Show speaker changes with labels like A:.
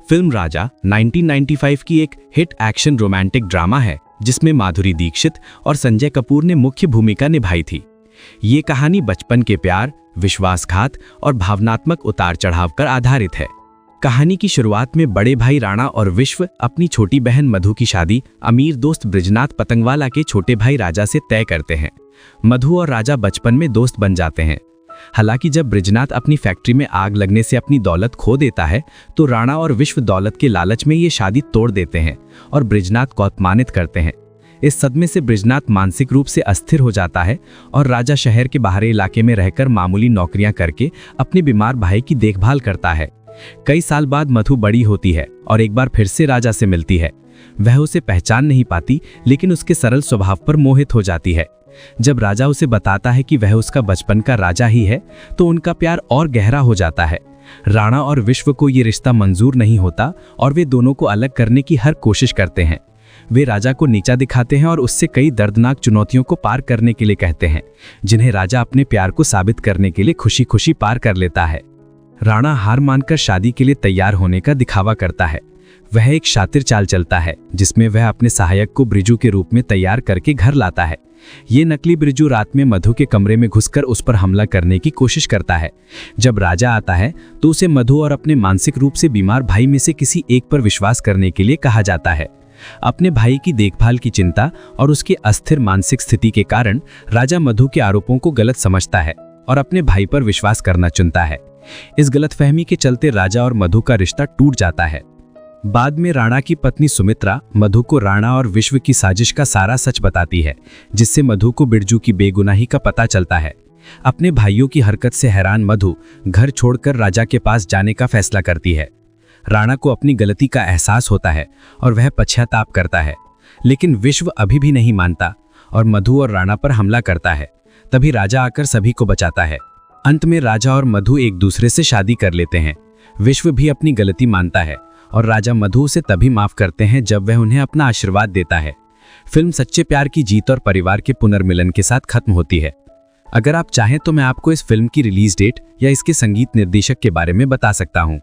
A: Film राजा 1995 की एक hit action romantic drama है जिसमें माधुरी दीक्षित और संजय कपूर ने मुख्य भूमिका निभाई थी। ये कहानी बचपन के प्यार, विश्वासघात और भावनात्मक उतार चढ़ाव पर आधारित है। कहानी की शुरुआत में बड़े भाई राणा और विश्व अपनी छोटी बहन मधु की शादी अमीर दोस्त बृजनाथ पतंगवाला के छोटे भाई राजा से तय करते हैं। मधु और राजा बचपन में दोस्त बन जाते हैं। हालांकि जब बृजनाथ अपनी फैक्ट्री में आग लगने से अपनी दौलत खो देता है तो राणा और विश्व दौलत के लालच में ये शादी तोड़ देते हैं और बृजनाथ को अपमानित करते हैं। इस सदमे से बृजनाथ मानसिक रूप से अस्थिर हो जाता है और राजा शहर के बाहरी इलाके में रहकर मामूली नौकरियां करके अपने बीमार भाई की देखभाल करता है। कई साल बाद मधु बड़ी होती है और एक बार फिर से राजा से मिलती है। वह उसे पहचान नहीं पाती लेकिन उसके सरल स्वभाव पर मोहित हो जाती है। जब राजा उसे बताता है कि वह उसका बचपन का राजा ही है तो उनका प्यार और गहरा हो जाता है। राणा और विश्व को ये रिश्ता मंजूर नहीं होता और वे दोनों को अलग करने की हर कोशिश करते हैं। वे राजा को नीचा दिखाते हैं और उससे कई दर्दनाक चुनौतियों को पार करने के लिए कहते हैं, जिन्हें राजा अपने प्यार को साबित करने के लिए खुशी खुशी पार कर लेता है। राणा हार मानकर शादी के लिए तैयार होने का दिखावा करता है। वह एक शातिर चाल चलता है जिसमें वह अपने सहायक को ब्रिजू के रूप में तैयार करके घर लाता है। ये नकली ब्रिजू रात में मधु के कमरे में घुसकर उस पर हमला करने की कोशिश करता है। जब राजा आता है तो उसे मधु और अपने मानसिक रूप से बीमार भाई में से किसी एक पर विश्वास करने के लिए कहा जाता है। अपने भाई की देखभाल की चिंता और उसकी अस्थिर मानसिक स्थिति के कारण राजा मधु के आरोपों को गलत समझता है और अपने भाई पर विश्वास करना चुनता है। इस गलतफहमी के चलते राजा और मधु का रिश्ता टूट जाता है। बाद में राणा की पत्नी सुमित्रा मधु को राणा और विश्व की साजिश का सारा सच बताती है, जिससे मधु को बिरजू की बेगुनाही का पता चलता है। अपने भाइयों की हरकत से हैरान मधु घर छोड़कर राजा के पास जाने का फैसला करती है। राणा को अपनी गलती का एहसास होता है और वह पश्चाताप करता है, लेकिन विश्व अभी भी नहीं मानता और मधु और राणा पर हमला करता है। तभी राजा आकर सभी को बचाता है। अंत में राजा और मधु एक दूसरे से शादी कर लेते हैं। विश्व भी अपनी गलती मानता है और राजा मधु उसे तभी माफ करते हैं जब वह उन्हें अपना आशीर्वाद देता है। फिल्म सच्चे प्यार की जीत और परिवार के पुनर्मिलन के साथ खत्म होती है। अगर आप चाहें तो मैं आपको इस फिल्म की रिलीज डेट या इसके संगीत निर्देशक के बारे में बता सकता हूं।